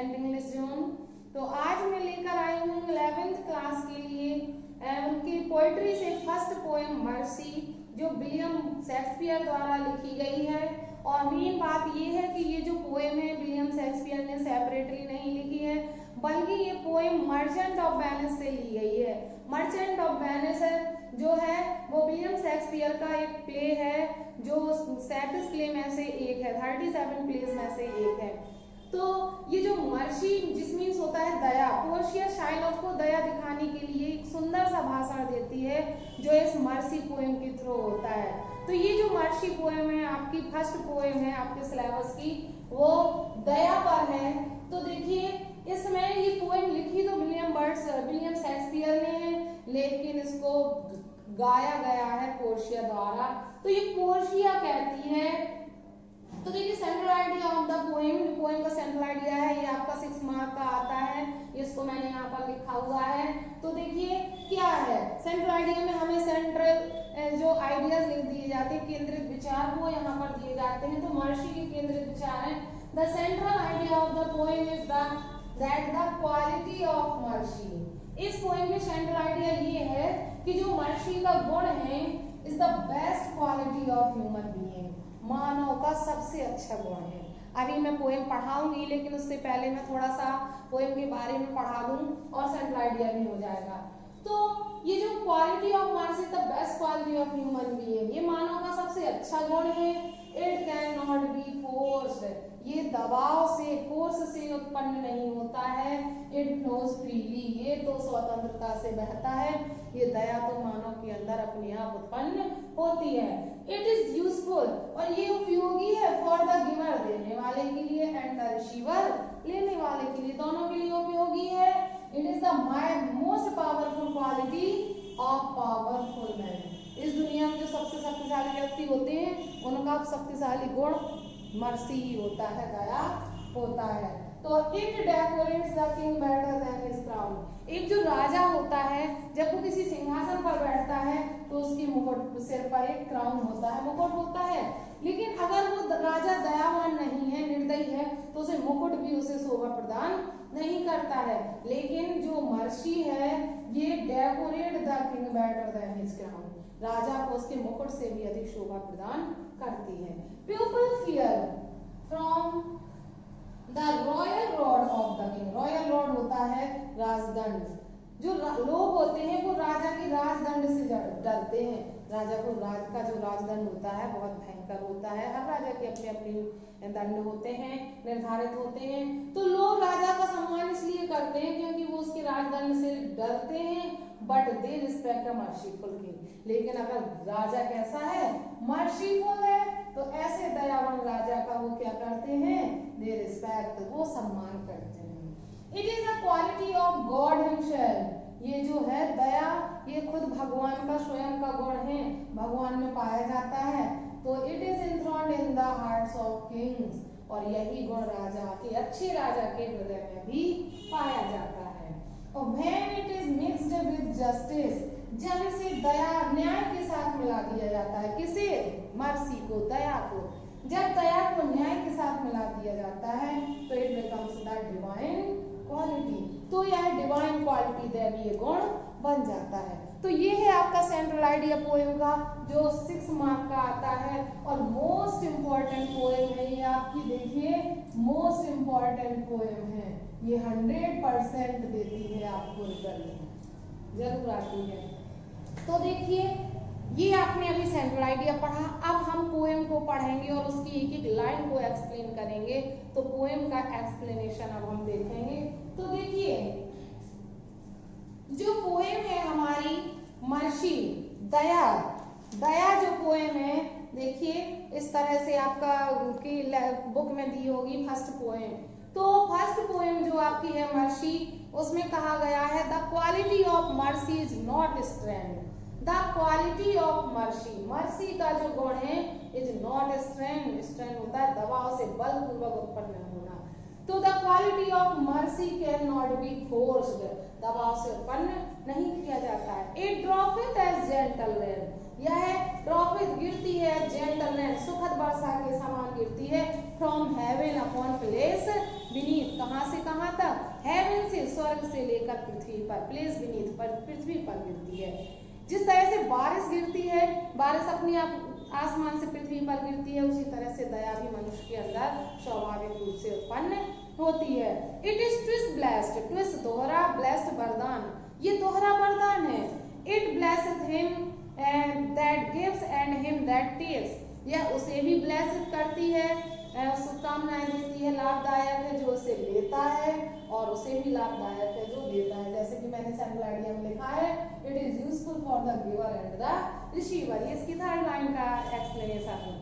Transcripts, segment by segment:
Student English zone. तो आज मैं लेकर आई हूँ 11th क्लास के लिए उनकी पोइट्री से फर्स्ट पोएम मर्सी, जो विलियम शेक्सपियर द्वारा लिखी गई है। और मेन बात ये है कि ये जो पोएम है विलियम शेक्सपियर ने सेपरेटली नहीं लिखी है, बल्कि ये पोएम मर्चेंट ऑफ वेनिस से ली गई है। मर्चेंट ऑफ वेनिस जो है वो विलियम शेक्सपियर का एक प्ले है, जो 37 प्ले में से एक है, 37 प्लेस में से एक है। तो ये जो मर्सी जिसमीन होता है दया, पोर्शिया शाइलॉफ को दया दिखाने के लिए एक सुंदर सा भाषण देती है, जो इस मर्सी पोएम के थ्रू होता है। तो ये जो मर्सी पोएम है आपकी फर्स्ट पोएम है आपके सिलेबस की, वो दया पर है। तो देखिए इसमें ये पोएम लिखी तो विलियम शेक्सपियर ने है, लेकिन इसको गाया गया है पोर्शिया द्वारा। तो ये पोर्शिया कहती है। तो देखिए central idea of the poem का सेंट्रल आइडिया है, ये आपका 6 मार्क का आता है, इसको मैंने यहाँ पर लिखा हुआ है। तो देखिए क्या है सेंट्रल आइडिया में, हमें सेंट्रल जो आइडियाज लिख दिए जाते हैं, केंद्रित विचार वो यहाँ पर दिए जाते हैं। तो मर्सी के केंद्रित विचार है, the central idea of the poem is that the quality of mercy. इस पोएम में सेंट्रल आइडिया ये है कि जो मर्सी का गुण है is the best quality of human being, मानव का सबसे अच्छा गुण है। अभी मैं पोएम पढ़ाऊंगी, लेकिन उससे पहले मैं थोड़ा सा पोएम के बारे में पढ़ा दूं और सेंट्रल आइडिया भी हो जाएगा। तो ये जो quality of mercy the best quality of human being, ये मानव का सबसे अच्छा गुण है। It can not be forced, ये दबाव से फोर्स से उत्पन्न नहीं होता है। इट फ्लोज फ्रीली, ये तो स्वतंत्रता से बहता है। ये दया तो मानव के अंदर अपने आप उत्पन्न होती है। इट इज यूजफुल, और ये उपयोगी है फॉर द गिवर, देने वाले के लिए, एंड द रिसीवर, लेने वाले के लिए, दोनों के लिए उपयोगी है। It is the most powerful quality of powerful man, इस दुनिया में जो सबसे शक्तिशाली व्यक्ति होते हैं उनका शक्तिशाली गुण मर्सी ही होता है, दया होता है। तो it decorates the king better than his crown, एक जो राजा होता है जब वो किसी सिंहासन पर बैठता है तो उसकी मुकुट, सिर पर एक क्राउन होता है, मुकुट होता है। लेकिन अगर वो राजा दयावान नहीं है, निर्दयी है, तो उसे मुकुट भी उसे शोभा प्रदान नहीं करता है। लेकिन जो मर्सी है ये decorate the king better than his crown, राजा को उसके मुकुट से भी अधिक शोभा प्रदान करती है। People fear from the royal rod of the king, royal rod होता है राजदंड, जो लोग होते हैं वो राजा के राजदंड से डरते हैं। राजा को राज का जो राजदंड होता है बहुत भयंकर होता है, हर राजा के अपने अपने दंड होते हैं, निर्धारित होते हैं। तो लोग राजा का सम्मान इसलिए करते हैं क्योंकि वो उसके राजदंड से डरते हैं, but they respect a merciful king. लेकिन अगर राजा कैसा है, मर्सीफुल है, तो ऐसे दयावान राजा का वो क्या करते हैं, दे रिस्पेक्ट, वो सम्मान करते हैं। It is a quality of God himself, ये जो है दया ये खुद भगवान का स्वयं का गुण है, भगवान में पाया जाता है। तो it is enthroned in the hearts of kings, और यही गुण राजा के, अच्छे राजा के हृदय में भी पाया जाता है। और when it is mixed with justice, जब इसे दया न्याय के साथ मिला दिया जाता है, किसे, मर्सी को, दया को, जब दया को न्याय के साथ मिला दिया जाता है तो it becomes the divine quality, तो यह डिवाइन क्वालिटी दैवीय गुण बन जाता है। तो ये है आपका सेंट्रल आइडिया पोएम का, जो 6 मार्क का आता है और मोस्ट इम्पॉर्टेंट पोएम है ये आपकी। देखिए मोस्ट इम्पॉर्टेंट पोएम है ये, 100% देती है आपको रिजल्ट, जरूर आती है। तो देखिए ये आपने अभी सेंट्रल आइडिया पढ़ा, अब हम पोएम को पढ़ेंगे और उसकी एक एक लाइन को एक्सप्लेन करेंगे। तो पोएम का एक्सप्लेनेशन अब हम देखेंगे। तो देखिए जो पोएम है हमारी मर्सी, दया, दया जो पोएम है, देखिए इस तरह से आपका की बुक में दी होगी फर्स्ट पोएम। तो फर्स्ट पोएम जो आपकी है मर्सी, उसमें कहा गया है the quality of mercy is not strength, the quality of mercy, mercy का जो गुण है इज नॉट स्ट्रेंथ, स्ट्रेंथ होता है दबाव से बलपूर्वक उत्पन्न होना। तो the quality of mercy can not be forced, दबाव से उत्पन्न नहीं किया जाता है। It droppeth as gentle rain, यह ड्रॉपeth गिरती है, जेंटल रेन सुखद वर्षा के समान गिरती है, from heaven upon place beneath, कहां से कहां कहाँ तक, हेवन से, स्वर्ग से लेकर पृथ्वी पर, प्लेस बीनीथ पर, पृथ्वी पर गिरती है। जिस तरह से बारिश गिरती है, बारिश अपने आप आसमान से पृथ्वी पर गिरती है, उसी तरह से दया भी मनुष्य के अंदर स्वाभाविक रूप से उत्पन्न होती है। It is twice blessed, twice दोहरा, ब्लेस्ड वरदान, ये दोहरा वरदान है। It blesseth him that gives and him that takes, यह उसे भी ब्लेसित करती है, शुभकामनाएं देती है, लाभदायक है जो उसे लेता है और उसे भी लाभदायक है जो देता है। जैसे कि मैंने सेंट्रल आइडिया में लिखा है, it is useful for the giver and the receiver, ये इसकी थर्ड लाइन का एक्सप्लेनेशन है।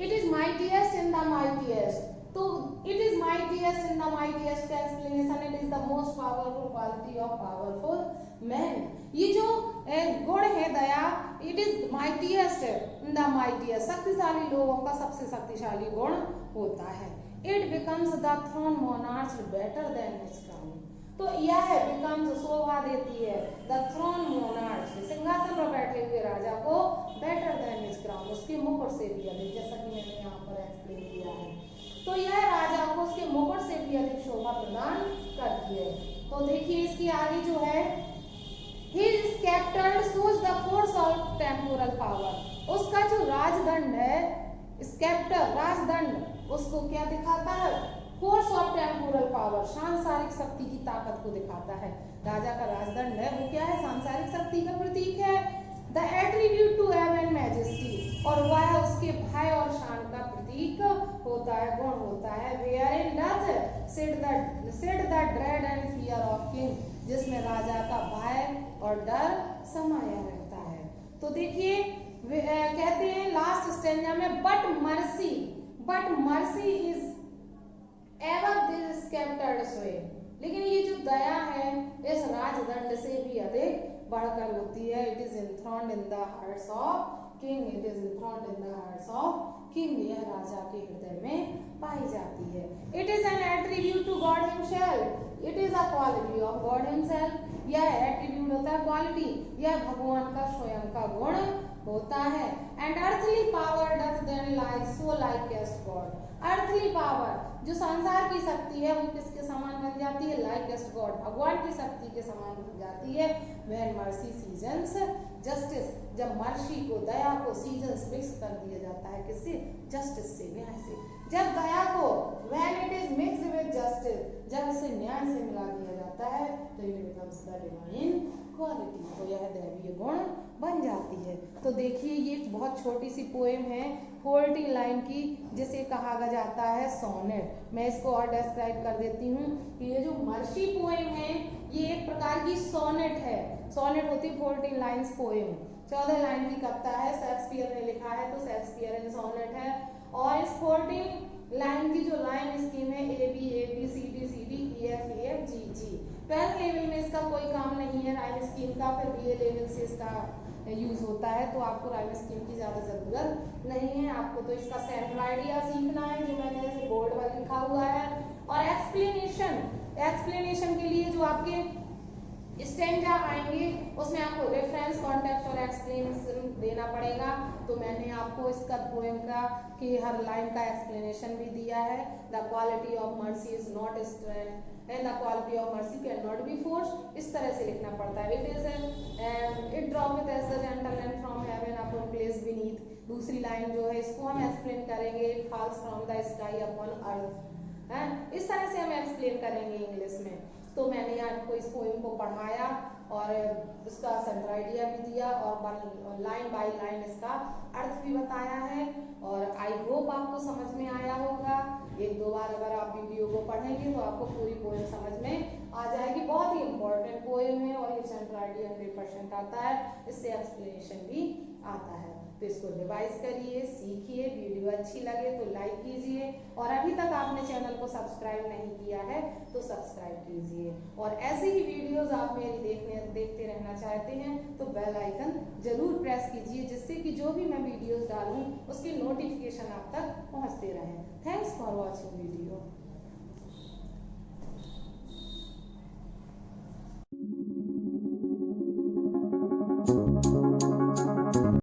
It is mightiest in the mightiest, तो it is mightiest in the mightiest का explanation, it is the most powerful quality of powerful man, ये जो गुण है दया, it is mightiest in the mightiest, शक्तिशाली लोगों का सबसे शक्तिशाली गुण होता है। It becomes the throne monarch better than his crown, तो यह बिकम्स शोभा देती है, द थ्रोन मोनार्च, सिंहासन पर बैठे हुए राजा को, बेटर देन हिज क्राउन, उसके मुकुट से भी अधिक, जैसा कि मैंने यहाँ पर एक्सप्लेन किया है, तो यह राजा को उसके मुकुट से भी अधिक शोभा प्रदान करती है। तो देखिए इसकी आगे जो है, his scepter shows the force of temporal power, उसका जो राजदंड है, स्केप्टर राजदंड, उसको क्या दिखाता है, फोर्स ऑफ टेम्पोरल पावर, सांसारिक शक्ति की ताकत को दिखाता है। राजा का राजदंड है वो क्या है, सांसारिक शक्ति का प्रतीक है। The attribute to heaven majesty, और वह उसके भय और शान का प्रतीक होता है, गुण होता है। Wherein doth sit the dread and fear of king, जिसमें राजा का भय और डर समाया रहता है। तो देखिए कहते हैं लास्ट स्टेंजा में, but mercy is ever this sceptred sway, लेकिन ये जो दया है इस राजदंड से भी अधिक बढ़कर होती है। It is enthroned in the hearts of king, it is enthroned in the hearts of king, यह राजा के हृदय में पाई जाती है। It is an attribute to God himself, it is a quality of God himself, यह एट्रीब्यूट होता है quality, यह भगवान का स्वयं का गुण होता है। And earthly power doth then like so like as God, earthly power जो संसार की शक्ति है वो किसके समान बन जाती है, like as God, भगवान की शक्ति के समान बन जाती है। when mercy seasons justice, जब मर्सी को, दया को सीजन्स मिक्स कर दिया जाता है, किससे, जस्टिस से, न्याय से। जब दया को when it is mixed with justice, जब इसे न्याय से मिला दिया जाता है तो it becomes the divine quality, तो यह दैवीय गुण बन जाती है। तो देखिए ये बहुत छोटी सी पोएम है 14 लाइन की, जिसे कहा जाता है सोनेट। मैं इसको और डिस्क्राइब कर देती हूँ कि ये जो मर्सी पोएम है ये एक प्रकार की सोनेट है। सोनेट होती है 14 लाइन्स पोएम, 14 लाइन की कविता है, शेक्सपियर ने लिखा है तो शेक्सपियरियन सोनेट है। और इस 14 लाइन की जो लाइन स्कीम है A B C D E F G G, 12th level में इसका कोई काम नहीं है राइम स्कीम का, फिर BA लेवल से इसका यूज होता है, तो आपको राइम स्कीम की ज्यादा जरूरत नहीं है। आपको तो इसका सेंट्रल आइडिया सीखना है जो मैंने जैसे बोर्ड पर लिखा हुआ है, और एक्सप्लेनेशन के लिए जो आपके स्टेंजा आएंगे उसमें आपको रेफरेंस, कॉन्टेक्स्ट और एक्सप्लेनेशन देना पड़ेगा। तो मैंने आपको इसका पोएम का कि हर लाइन का एक्सप्लेनेशन भी दिया है। The quality of mercy is not strength and the quality of mercy can not be force, इस तरह से लिखना पड़ता है। It droppeth as the gentleman from heaven upon place beneath, दूसरी लाइन जो है इसको हम एक्सप्लेन करेंगे, falls from the sky upon earth, है इस तरह से हम एक्सप्लेन करेंगे इंग्लिश में। तो मैंने आपको इस पोएम को पढ़ाया और इसका सेंट्रल आइडिया भी दिया और लाइन बाय लाइन इसका अर्थ भी बताया है, और आई होप आपको समझ में आया होगा। एक दो बार अगर आप वीडियो को पढ़ेंगे तो आपको पूरी पोएम समझ में आ जाएगी। बहुत ही इंपॉर्टेंट पोएम है और ये सेंट्रल आइडिया 100% आता है, इससे एक्सप्लेनेशन भी आता है। तो इसको रिवाइज करिए, सीखिए, वीडियो अच्छी लगे तो लाइक कीजिए, और अभी तक आपने चैनल को सब्सक्राइब नहीं किया है तो सब्सक्राइब कीजिए। और ऐसे ही वीडियोस आप मेरी देखते रहना चाहते हैं तो बेल आइकन जरूर प्रेस कीजिए, जिससे कि जो भी मैं वीडियोस डालूं उसकी नोटिफिकेशन आप तक पहुंचते रहें। Thanks for watching video.